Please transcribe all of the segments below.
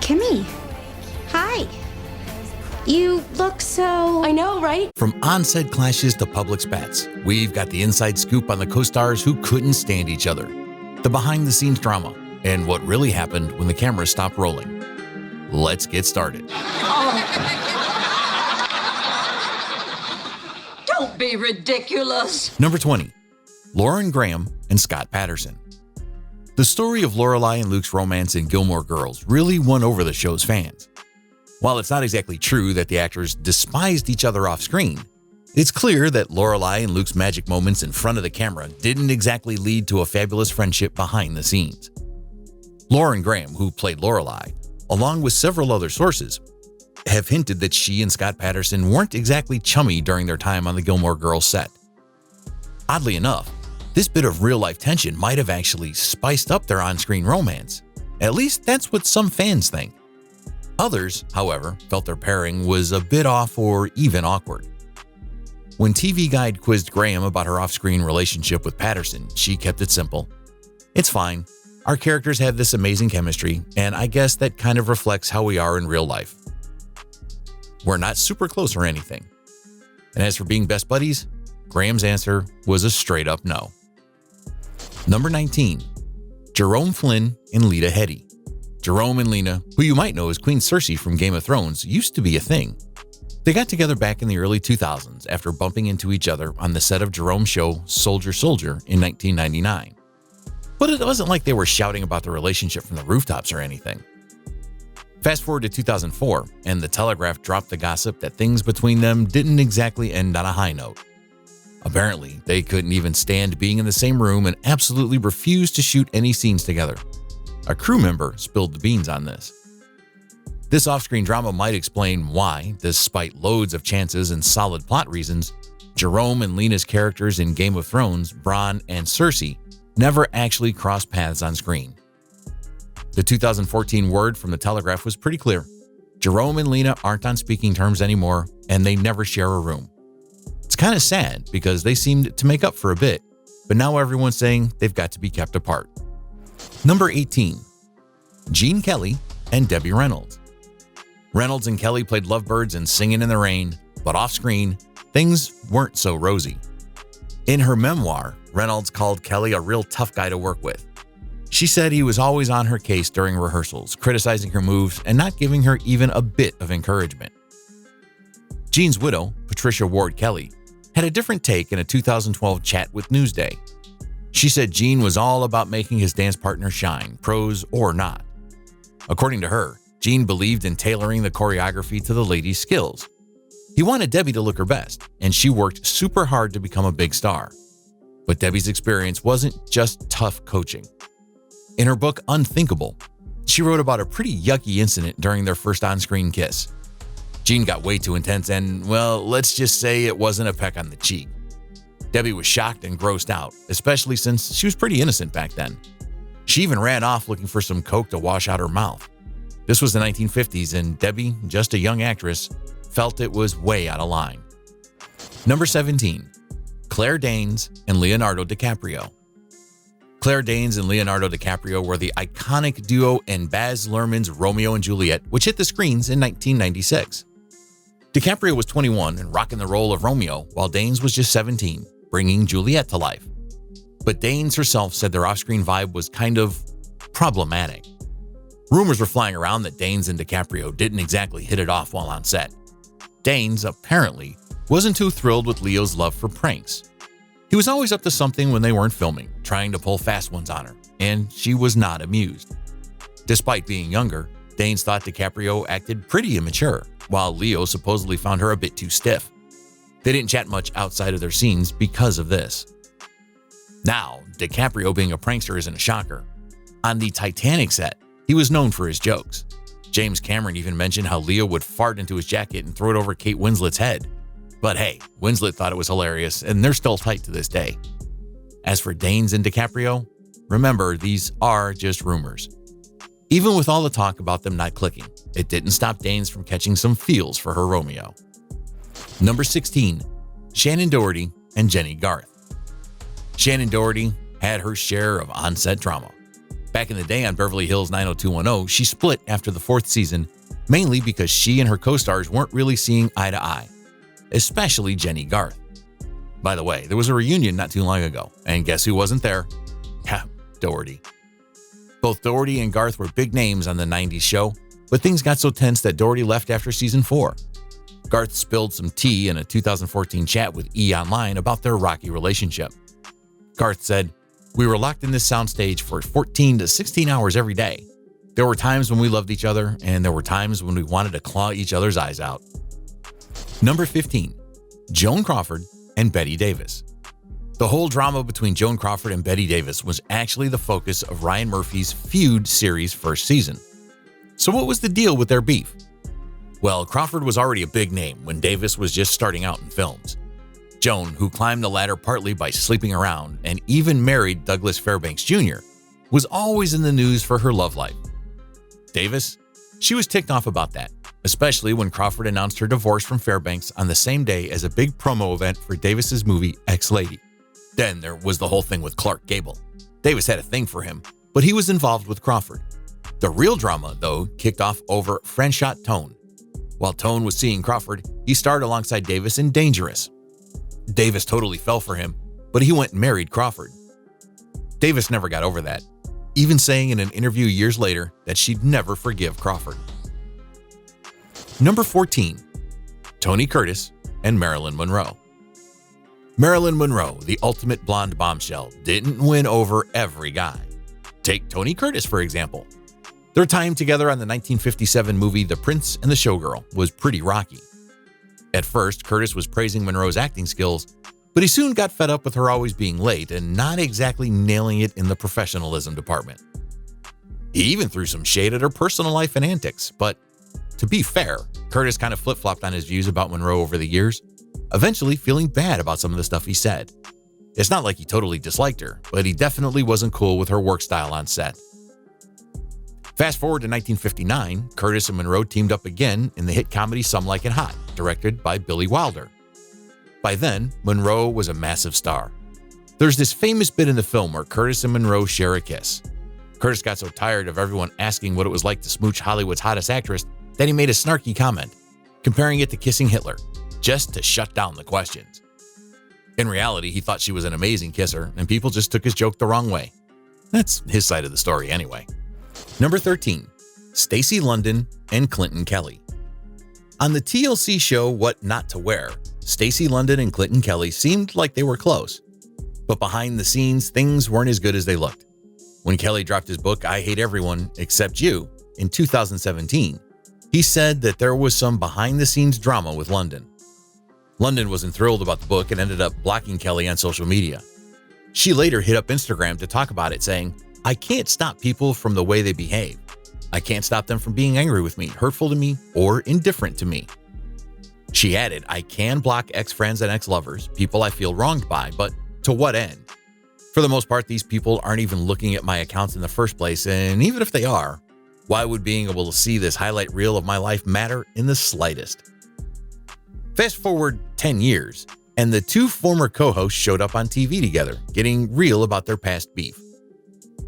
Kimmy. Hi. You look so... I know, right? From on-set clashes to public spats, we've got the inside scoop on the co-stars who couldn't stand each other, the behind-the-scenes drama, and what really happened when the cameras stopped rolling. Let's get started. Don't be ridiculous. Number 20, Lauren Graham and Scott Patterson. The story of Lorelai and Luke's romance in Gilmore Girls really won over the show's fans. While it's not exactly true that the actors despised each other off screen, it's clear that Lorelai and Luke's magic moments in front of the camera didn't exactly lead to a fabulous friendship behind the scenes. Lauren Graham, who played Lorelai, along with several other sources, have hinted that she and Scott Patterson weren't exactly chummy during their time on the Gilmore Girls set. Oddly enough, this bit of real-life tension might have actually spiced up their on-screen romance. At least that's what some fans think. Others, however, felt their pairing was a bit off or even awkward. When TV Guide quizzed Graham about her off-screen relationship with Patterson, she kept it simple. "It's fine. Our characters have this amazing chemistry, and I guess that kind of reflects how we are in real life. We're not super close or anything." And as for being best buddies, Graham's answer was a straight-up no. Number 19, Jerome Flynn and Lena Headey. Jerome and Lena, who you might know as Queen Cersei from Game of Thrones, used to be a thing. They got together back in the early 2000s after bumping into each other on the set of Jerome's show Soldier Soldier in 1999. But it wasn't like they were shouting about the relationship from the rooftops or anything. Fast forward to 2004, and The Telegraph dropped the gossip that things between them didn't exactly end on a high note. Apparently, they couldn't even stand being in the same room and absolutely refused to shoot any scenes together. A crew member spilled the beans on this. This off-screen drama might explain why, despite loads of chances and solid plot reasons, Jerome and Lena's characters in Game of Thrones, Bronn and Cersei, never actually crossed paths on screen. The 2014 word from The Telegraph was pretty clear. Jerome and Lena aren't on speaking terms anymore, and they never share a room. It's kind of sad because they seemed to make up for a bit, but now everyone's saying they've got to be kept apart. Number 18, Gene Kelly and Debbie Reynolds. Reynolds and Kelly played lovebirds in Singin' in the Rain, but off-screen, things weren't so rosy. In her memoir, Reynolds called Kelly a real tough guy to work with. She said he was always on her case during rehearsals, criticizing her moves and not giving her even a bit of encouragement. Gene's widow, Patricia Ward Kelly, had a different take in a 2012 chat with Newsday. She said Gene was all about making his dance partner shine, pros or not. According to her, Gene believed in tailoring the choreography to the lady's skills. He wanted Debbie to look her best, and she worked super hard to become a big star. But Debbie's experience wasn't just tough coaching. In her book Unthinkable, she wrote about a pretty yucky incident during their first on-screen kiss. Gene got way too intense and, well, let's just say it wasn't a peck on the cheek. Debbie was shocked and grossed out, especially since she was pretty innocent back then. She even ran off looking for some coke to wash out her mouth. This was the 1950s, and Debbie, just a young actress, felt it was way out of line. Number 17, Claire Danes and Leonardo DiCaprio. Claire Danes and Leonardo DiCaprio were the iconic duo in Baz Luhrmann's Romeo and Juliet, which hit the screens in 1996. DiCaprio was 21 and rocking the role of Romeo, while Danes was just 17, bringing Juliet to life. But Danes herself said their off-screen vibe was kind of problematic. Rumors were flying around that Danes and DiCaprio didn't exactly hit it off while on set. Danes, apparently, wasn't too thrilled with Leo's love for pranks. He was always up to something when they weren't filming, trying to pull fast ones on her, and she was not amused. Despite being younger, Danes thought DiCaprio acted pretty immature, while Leo supposedly found her a bit too stiff. They didn't chat much outside of their scenes because of this. Now, DiCaprio being a prankster isn't a shocker. On the Titanic set, he was known for his jokes. James Cameron even mentioned how Leo would fart into his jacket and throw it over Kate Winslet's head. But hey, Winslet thought it was hilarious, and they're still tight to this day. As for Danes and DiCaprio, remember, these are just rumors. Even with all the talk about them not clicking, it didn't stop Danes from catching some feels for her Romeo. Number 16, Shannon Doherty and Jenny Garth. Shannon Doherty had her share of on-set drama. Back in the day on Beverly Hills 90210, she split after the 4th season, mainly because she and her co-stars weren't really seeing eye to eye, especially Jenny Garth. By the way, there was a reunion not too long ago, and guess who wasn't there? Yeah, Doherty. Both Doherty and Garth were big names on the 90s show, but things got so tense that Doherty left after season 4. Garth spilled some tea in a 2014 chat with E! Online about their rocky relationship. Garth said, "We were locked in this soundstage for 14 to 16 hours every day. There were times when we loved each other, and there were times when we wanted to claw each other's eyes out." Number 15. Joan Crawford and Bette Davis. The whole drama between Joan Crawford and Bette Davis was actually the focus of Ryan Murphy's Feud series' first season. So what was the deal with their beef? Well, Crawford was already a big name when Davis was just starting out in films. Joan, who climbed the ladder partly by sleeping around and even married Douglas Fairbanks Jr., was always in the news for her love life. Davis? She was ticked off about that, especially when Crawford announced her divorce from Fairbanks on the same day as a big promo event for Davis's movie Ex-Lady. Then there was the whole thing with Clark Gable. Davis had a thing for him, but he was involved with Crawford. The real drama, though, kicked off over friend shot Tone. While Tone was seeing Crawford, he starred alongside Davis in Dangerous. Davis totally fell for him, but he went and married Crawford. Davis never got over that, even saying in an interview years later that she'd never forgive Crawford. Number 14. Tony Curtis and Marilyn Monroe. Marilyn Monroe, the ultimate blonde bombshell, didn't win over every guy. Take Tony Curtis, for example. Their time together on the 1957 movie The Prince and the Showgirl was pretty rocky. At first, Curtis was praising Monroe's acting skills, but he soon got fed up with her always being late and not exactly nailing it in the professionalism department. He even threw some shade at her personal life and antics, but to be fair, Curtis kind of flip-flopped on his views about Monroe over the years, eventually feeling bad about some of the stuff he said. It's not like he totally disliked her, but he definitely wasn't cool with her work style on set. Fast forward to 1959, Curtis and Monroe teamed up again in the hit comedy Some Like It Hot, directed by Billy Wilder. By then, Monroe was a massive star. There's this famous bit in the film where Curtis and Monroe share a kiss. Curtis got so tired of everyone asking what it was like to smooch Hollywood's hottest actress that he made a snarky comment, comparing it to kissing Hitler, just to shut down the questions. In reality, he thought she was an amazing kisser, and people just took his joke the wrong way. That's his side of the story anyway. Number 13. Stacey London and Clinton Kelly. On the TLC show What Not to Wear, Stacey London and Clinton Kelly seemed like they were close. But behind the scenes, things weren't as good as they looked. When Kelly dropped his book, I Hate Everyone Except You, in 2017, he said that there was some behind-the-scenes drama with London. London wasn't thrilled about the book and ended up blocking Kelly on social media. She later hit up Instagram to talk about it, saying, "I can't stop people from the way they behave. I can't stop them from being angry with me, hurtful to me, or indifferent to me." She added, "I can block ex-friends and ex-lovers, people I feel wronged by, but to what end? For the most part, these people aren't even looking at my accounts in the first place, and even if they are, why would being able to see this highlight reel of my life matter in the slightest?" Fast forward 10 years, and the two former co-hosts showed up on TV together, getting real about their past beef.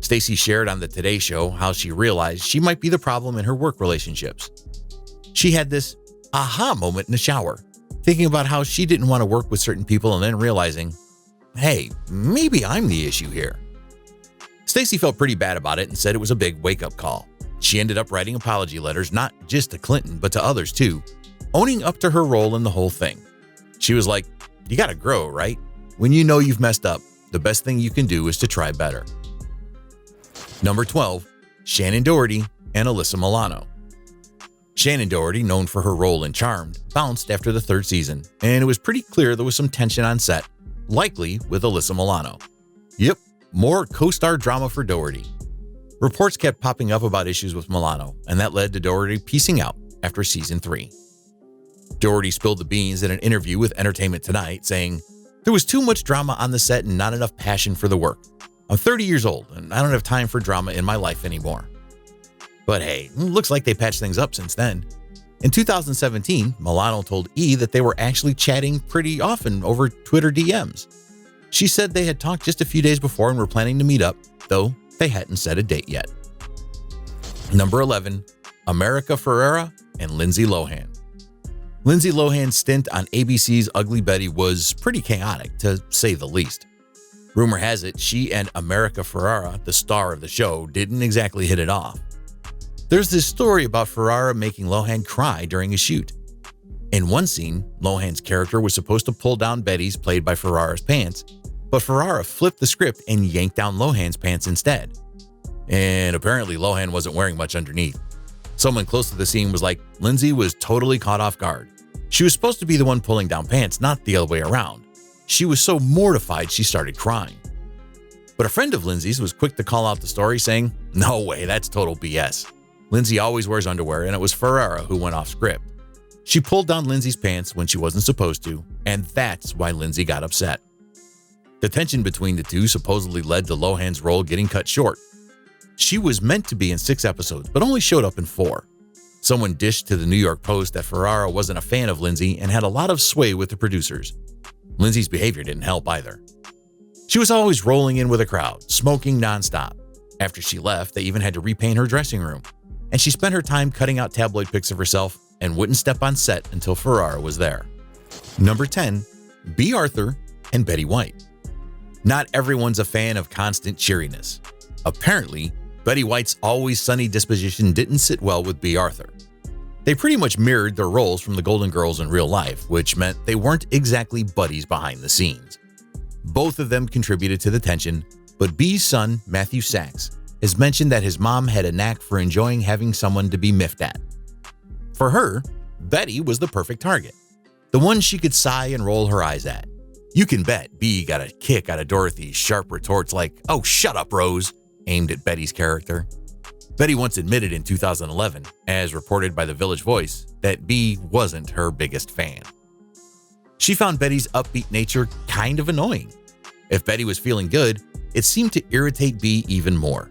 Stacey shared on the Today Show how she realized she might be the problem in her work relationships. She had this aha moment in the shower, thinking about how she didn't want to work with certain people and then realizing, hey, maybe I'm the issue here. Stacey felt pretty bad about it and said it was a big wake-up call. She ended up writing apology letters, not just to Clinton, but to others too, owning up to her role in the whole thing. She was like, you gotta grow, right? When you know you've messed up, the best thing you can do is to try better. Number 12, Shannon Doherty and Alyssa Milano. Shannon Doherty, known for her role in Charmed, bounced after the third season, and it was pretty clear there was some tension on set, likely with Alyssa Milano. Yep, more co-star drama for Doherty. Reports kept popping up about issues with Milano, and that led to Doherty piecing out after season 3. Doherty spilled the beans in an interview with Entertainment Tonight, saying, "There was too much drama on the set and not enough passion for the work. I'm 30 years old, and I don't have time for drama in my life anymore." But hey, looks like they patched things up since then. In 2017, Milano told E! that they were actually chatting pretty often over Twitter DMs. She said they had talked just a few days before and were planning to meet up, though they hadn't set a date yet. Number 11, America Ferrera and Lindsay Lohan. Lindsay Lohan's stint on ABC's Ugly Betty was pretty chaotic, to say the least. Rumor has it she and America Ferrera, the star of the show, didn't exactly hit it off. There's this story about Ferrera making Lohan cry during a shoot. In one scene, Lohan's character was supposed to pull down Betty's, played by Ferrera's, pants, but Ferrera flipped the script and yanked down Lohan's pants instead. And apparently Lohan wasn't wearing much underneath. Someone close to the scene was like, Lindsay was totally caught off guard. She was supposed to be the one pulling down pants, not the other way around. She was so mortified she started crying. But a friend of Lindsay's was quick to call out the story, saying, "No way, that's total BS. Lindsay always wears underwear, and it was Ferrera who went off script. She pulled down Lindsay's pants when she wasn't supposed to, and that's why Lindsay got upset." The tension between the two supposedly led to Lohan's role getting cut short. She was meant to be in 6 episodes, but only showed up in 4. Someone dished to the New York Post that Ferrera wasn't a fan of Lindsay and had a lot of sway with the producers. Lindsay's behavior didn't help either. She was always rolling in with a crowd, smoking nonstop. After she left, they even had to repaint her dressing room. And she spent her time cutting out tabloid pics of herself and wouldn't step on set until Ferrera was there. Number 10, Bea Arthur and Betty White. Not everyone's a fan of constant cheeriness. Apparently, Betty White's always sunny disposition didn't sit well with Bea Arthur. They pretty much mirrored their roles from the Golden Girls in real life, which meant they weren't exactly buddies behind the scenes. Both of them contributed to the tension, but Bea's son, Matthew Sachs, has mentioned that his mom had a knack for enjoying having someone to be miffed at. For her, Betty was the perfect target, the one she could sigh and roll her eyes at. You can bet Bea got a kick out of Dorothy's sharp retorts like, "Oh, shut up, Rose," aimed at Betty's character. Betty once admitted in 2011, as reported by the Village Voice, that Bea wasn't her biggest fan. She found Betty's upbeat nature kind of annoying. If Betty was feeling good, it seemed to irritate Bea even more.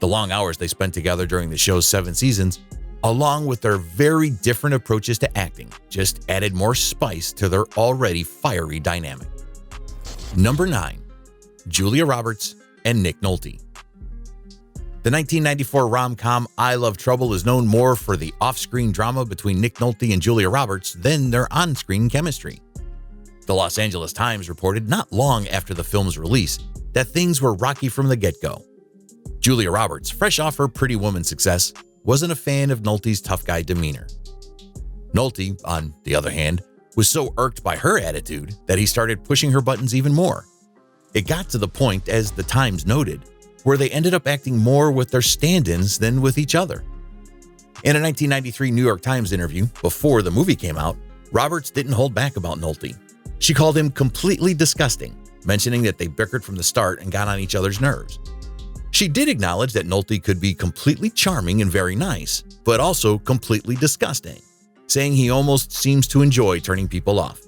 The long hours they spent together during the show's 7 seasons, along with their very different approaches to acting, just added more spice to their already fiery dynamic. Number 9, Julia Roberts and Nick Nolte. The 1994 rom-com I Love Trouble is known more for the off-screen drama between Nick Nolte and Julia Roberts than their on-screen chemistry. The Los Angeles Times reported not long after the film's release that things were rocky from the get-go. Julia Roberts, fresh off her Pretty Woman success, wasn't a fan of Nolte's tough guy demeanor. Nolte, on the other hand, was so irked by her attitude that he started pushing her buttons even more. It got to the point, as the Times noted, where they ended up acting more with their stand-ins than with each other. In a 1993 New York Times interview, before the movie came out, Roberts didn't hold back about Nolte. She called him completely disgusting, mentioning that they bickered from the start and got on each other's nerves. She did acknowledge that Nolte could be completely charming and very nice, but also completely disgusting, saying he almost seems to enjoy turning people off.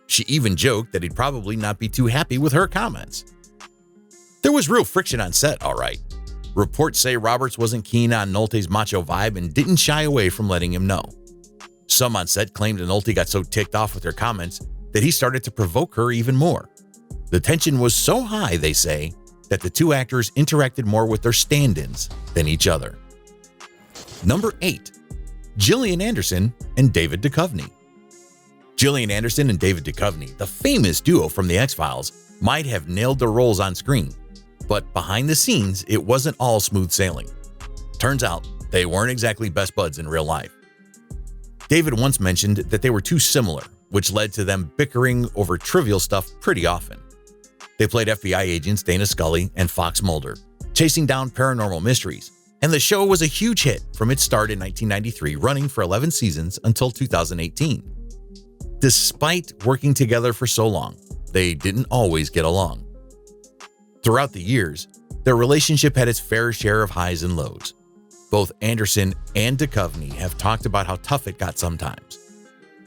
She even joked that he'd probably not be too happy with her comments. There was real friction on set, all right. Reports say Roberts wasn't keen on Nolte's macho vibe and didn't shy away from letting him know. Some on set claimed that Nolte got so ticked off with her comments that he started to provoke her even more. The tension was so high, they say, that the two actors interacted more with their stand-ins than each other. Number 8, Gillian Anderson and David Duchovny. Gillian Anderson and David Duchovny, the famous duo from The X-Files, might have nailed their roles on screen, but behind the scenes, it wasn't all smooth sailing. Turns out, they weren't exactly best buds in real life. David once mentioned that they were too similar, which led to them bickering over trivial stuff pretty often. They played FBI agents Dana Scully and Fox Mulder, chasing down paranormal mysteries, and the show was a huge hit from its start in 1993, running for 11 seasons until 2018. Despite working together for so long, they didn't always get along. Throughout the years, their relationship had its fair share of highs and lows. Both Anderson and Duchovny have talked about how tough it got sometimes.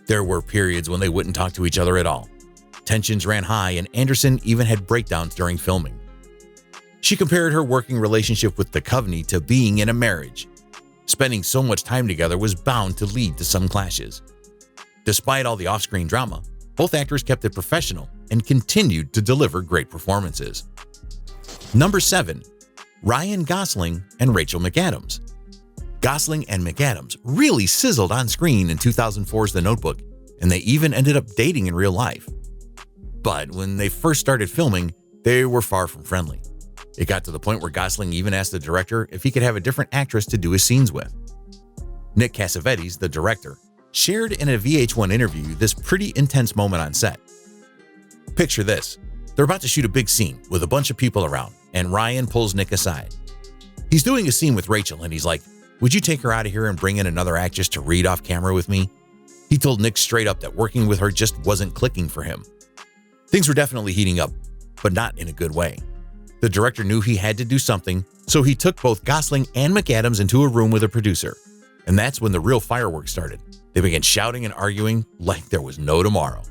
There were periods when they wouldn't talk to each other at all. Tensions ran high, and Anderson even had breakdowns during filming. She compared her working relationship with Duchovny to being in a marriage. Spending so much time together was bound to lead to some clashes. Despite all the off-screen drama, both actors kept it professional and continued to deliver great performances. Number 7, Ryan Gosling and Rachel McAdams. Gosling and McAdams really sizzled on screen in 2004's The Notebook, and they even ended up dating in real life. But when they first started filming, they were far from friendly. It got to the point where Gosling even asked the director if he could have a different actress to do his scenes with. Nick Cassavetes, the director, shared in a VH1 interview this pretty intense moment on set. Picture this. They're about to shoot a big scene with a bunch of people around, and Ryan pulls Nick aside. He's doing a scene with Rachel, and he's like, "Would you take her out of here and bring in another actress to read off camera with me?" He told Nick straight up that working with her just wasn't clicking for him. Things were definitely heating up, but not in a good way. The director knew he had to do something, so he took both Gosling and McAdams into a room with a producer. And that's when the real fireworks started. They began shouting and arguing like there was no tomorrow.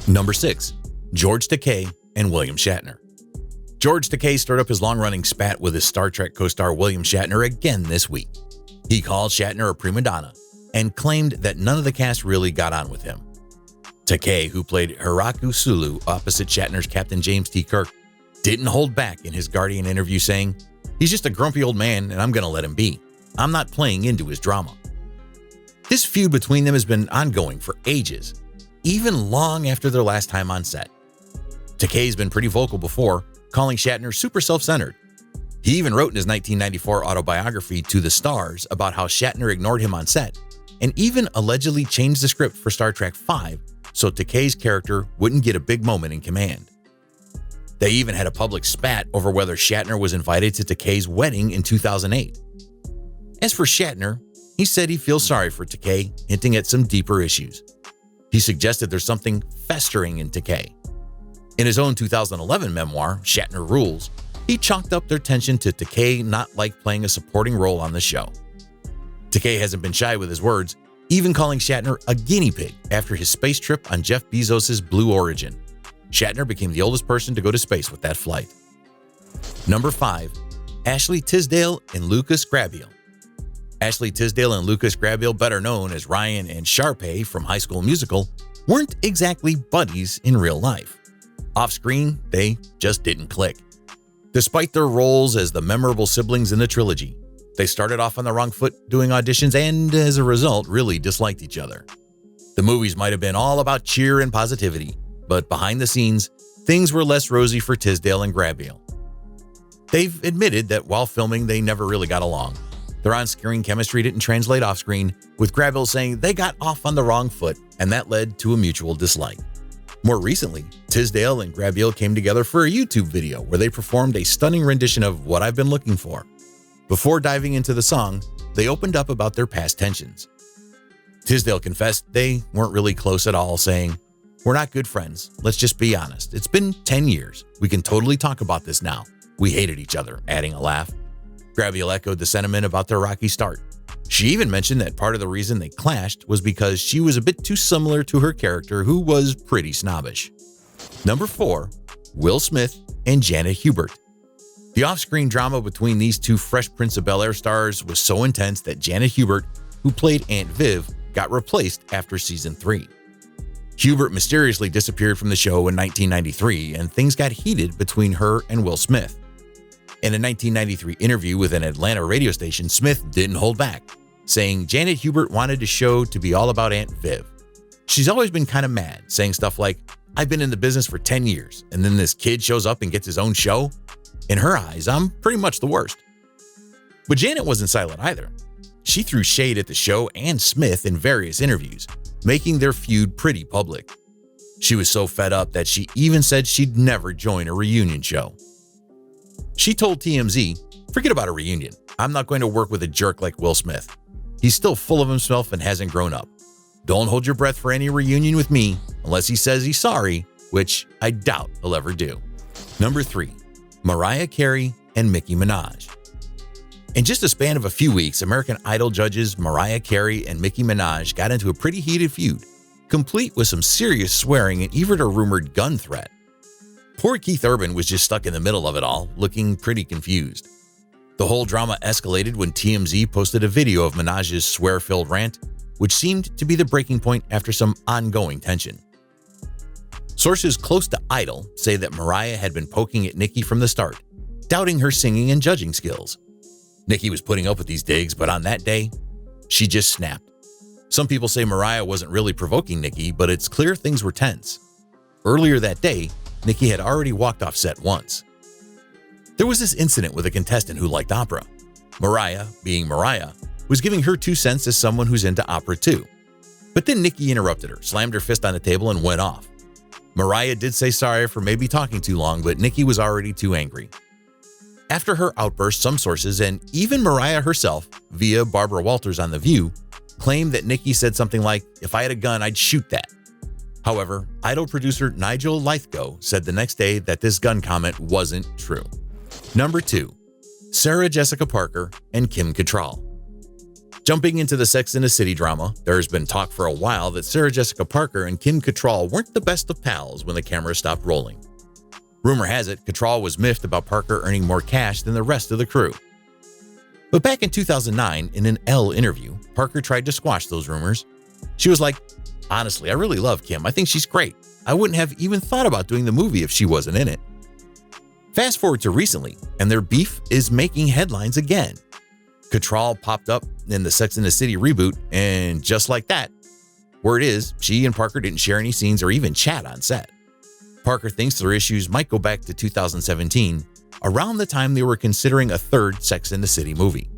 Number 6. George Takei and William Shatner. George Takei stirred up his long-running spat with his Star Trek co-star William Shatner again this week. He called Shatner a prima donna and claimed that none of the cast really got on with him. Takei, who played Hiraku Sulu opposite Shatner's Captain James T. Kirk, didn't hold back in his Guardian interview saying, "He's just a grumpy old man and I'm going to let him be. I'm not playing into his drama." This feud between them has been ongoing for ages, even long after their last time on set. Takei's been pretty vocal before, calling Shatner super self-centered. He even wrote in his 1994 autobiography To the Stars about how Shatner ignored him on set, and even allegedly changed the script for Star Trek V so Takei's character wouldn't get a big moment in command. They even had a public spat over whether Shatner was invited to Takei's wedding in 2008. As for Shatner, he said he feels sorry for Takei, hinting at some deeper issues. He suggested there's something festering in Takei. In his own 2011 memoir, Shatner Rules, he chalked up their tension to Takei not like playing a supporting role on the show. Takei hasn't been shy with his words, even calling Shatner a guinea pig after his space trip on Jeff Bezos' Blue Origin. Shatner became the oldest person to go to space with that flight. Number 5. Ashley Tisdale and Lucas Grabeel. Ashley Tisdale and Lucas Grabeel, better known as Ryan and Sharpay from High School Musical, weren't exactly buddies in real life. Off-screen, they just didn't click. Despite their roles as the memorable siblings in the trilogy, they started off on the wrong foot doing auditions and, as a result, really disliked each other. The movies might have been all about cheer and positivity, but behind the scenes, things were less rosy for Tisdale and Grabeel. They've admitted that while filming, they never really got along. Their on-screen chemistry didn't translate off-screen, with Grabeel saying they got off on the wrong foot, and that led to a mutual dislike. More recently, Tisdale and Grabeel came together for a YouTube video where they performed a stunning rendition of What I've Been Looking For. Before diving into the song, they opened up about their past tensions. Tisdale confessed they weren't really close at all, saying, "We're not good friends. Let's just be honest. It's been 10 years. We can totally talk about this now. We hated each other," adding a laugh. Grabeel echoed the sentiment about their rocky start. She even mentioned that part of the reason they clashed was because she was a bit too similar to her character, who was pretty snobbish. Number 4. Will Smith and Janet Hubert. The off-screen drama between these two Fresh Prince of Bel-Air stars was so intense that Janet Hubert, who played Aunt Viv, got replaced after season 3. Hubert mysteriously disappeared from the show in 1993, and things got heated between her and Will Smith. In a 1993 interview with an Atlanta radio station, Smith didn't hold back, saying Janet Hubert wanted the show to be all about Aunt Viv. She's always been kind of mad, saying stuff like, "I've been in the business for 10 years, and then this kid shows up and gets his own show? In her eyes, I'm pretty much the worst." But Janet wasn't silent either. She threw shade at the show and Smith in various interviews, making their feud pretty public. She was so fed up that she even said she'd never join a reunion show. She told TMZ, "Forget about a reunion. I'm not going to work with a jerk like Will Smith. He's still full of himself and hasn't grown up. Don't hold your breath for any reunion with me unless he says he's sorry," which I doubt he'll ever do. Number 3. Mariah Carey and Nicki Minaj. In just a span of a few weeks, American Idol judges Mariah Carey and Nicki Minaj got into a pretty heated feud, complete with some serious swearing and even a rumored gun threat. Poor Keith Urban was just stuck in the middle of it all, looking pretty confused. The whole drama escalated when TMZ posted a video of Minaj's swear-filled rant, which seemed to be the breaking point after some ongoing tension. Sources close to Idol say that Mariah had been poking at Nicki from the start, doubting her singing and judging skills. Nikki was putting up with these digs, but on that day, she just snapped. Some people say Mariah wasn't really provoking Nikki, but it's clear things were tense. Earlier that day, Nikki had already walked off set once. There was this incident with a contestant who liked opera. Mariah, being Mariah, was giving her 2 cents as someone who's into opera too. But then Nikki interrupted her, slammed her fist on the table, and went off. Mariah did say sorry for maybe talking too long, but Nikki was already too angry. After her outburst, some sources, and even Mariah herself, via Barbara Walters on The View, claimed that Nikki said something like, "If I had a gun, I'd shoot that." However, Idol producer Nigel Lythgoe said the next day that this gun comment wasn't true. Number 2. Sarah Jessica Parker and Kim Cattrall. Jumping into the Sex and the City drama, there's been talk for a while that Sarah Jessica Parker and Kim Cattrall weren't the best of pals when the camera stopped rolling. Rumor has it, Cattrall was miffed about Parker earning more cash than the rest of the crew. But back in 2009, in an Elle interview, Parker tried to squash those rumors. She was like, "Honestly, I really love Kim. I think she's great. I wouldn't have even thought about doing the movie if she wasn't in it." Fast forward to recently, and their beef is making headlines again. Cattrall popped up in the Sex and the City reboot, and just like that, word is she and Parker didn't share any scenes or even chat on set. Parker thinks their issues might go back to 2017, around the time they were considering a third Sex and the City movie.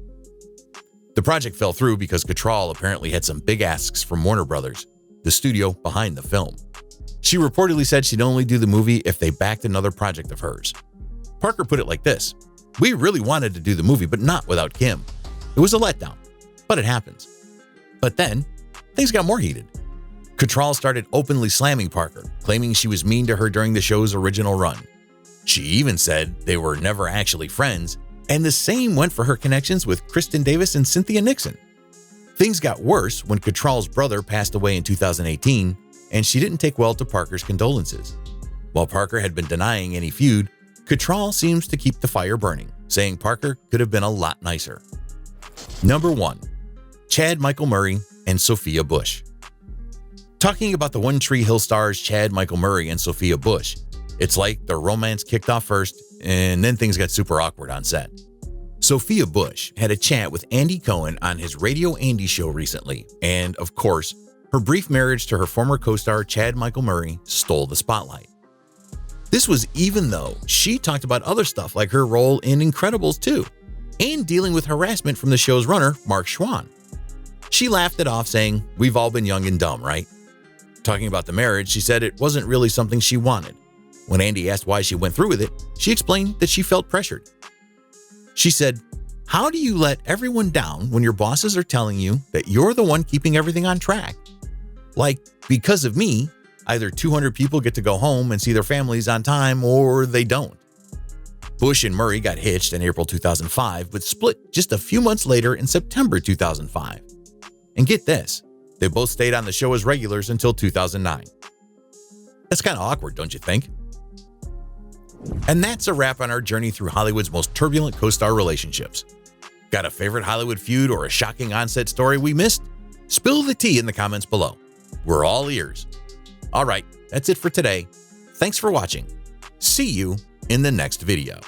The project fell through because Cattrall apparently had some big asks from Warner Brothers, the studio behind the film. She reportedly said she'd only do the movie if they backed another project of hers. Parker put it like this: "We really wanted to do the movie, but not without Kim. It was a letdown, but it happens." But then, things got more heated. Cattrall started openly slamming Parker, claiming she was mean to her during the show's original run. She even said they were never actually friends, and the same went for her connections with Kristen Davis and Cynthia Nixon. Things got worse when Cattrall's brother passed away in 2018, and she didn't take well to Parker's condolences. While Parker had been denying any feud, Cattrall seems to keep the fire burning, saying Parker could have been a lot nicer. Number 1. Chad Michael Murray and Sophia Bush. Talking about the One Tree Hill stars Chad Michael Murray and Sophia Bush, it's like their romance kicked off first, and then things got super awkward on set. Sophia Bush had a chat with Andy Cohen on his Radio Andy show recently, and of course, her brief marriage to her former co-star Chad Michael Murray stole the spotlight. This was even though she talked about other stuff like her role in Incredibles 2, and dealing with harassment from the show's runner, Mark Schwann. She laughed it off, saying, "We've all been young and dumb, right?" Talking about the marriage, she said it wasn't really something she wanted. When Andy asked why she went through with it, she explained that she felt pressured. She said, "How do you let everyone down when your bosses are telling you that you're the one keeping everything on track? Like, because of me, either 200 people get to go home and see their families on time or they don't." Bush and Murray got hitched in April 2005, but split just a few months later in September 2005. And get this, they both stayed on the show as regulars until 2009. That's kind of awkward, don't you think? And that's a wrap on our journey through Hollywood's most turbulent co-star relationships. Got a favorite Hollywood feud or a shocking on-set story we missed? Spill the tea in the comments below. We're all ears. All right, that's it for today. Thanks for watching. See you in the next video.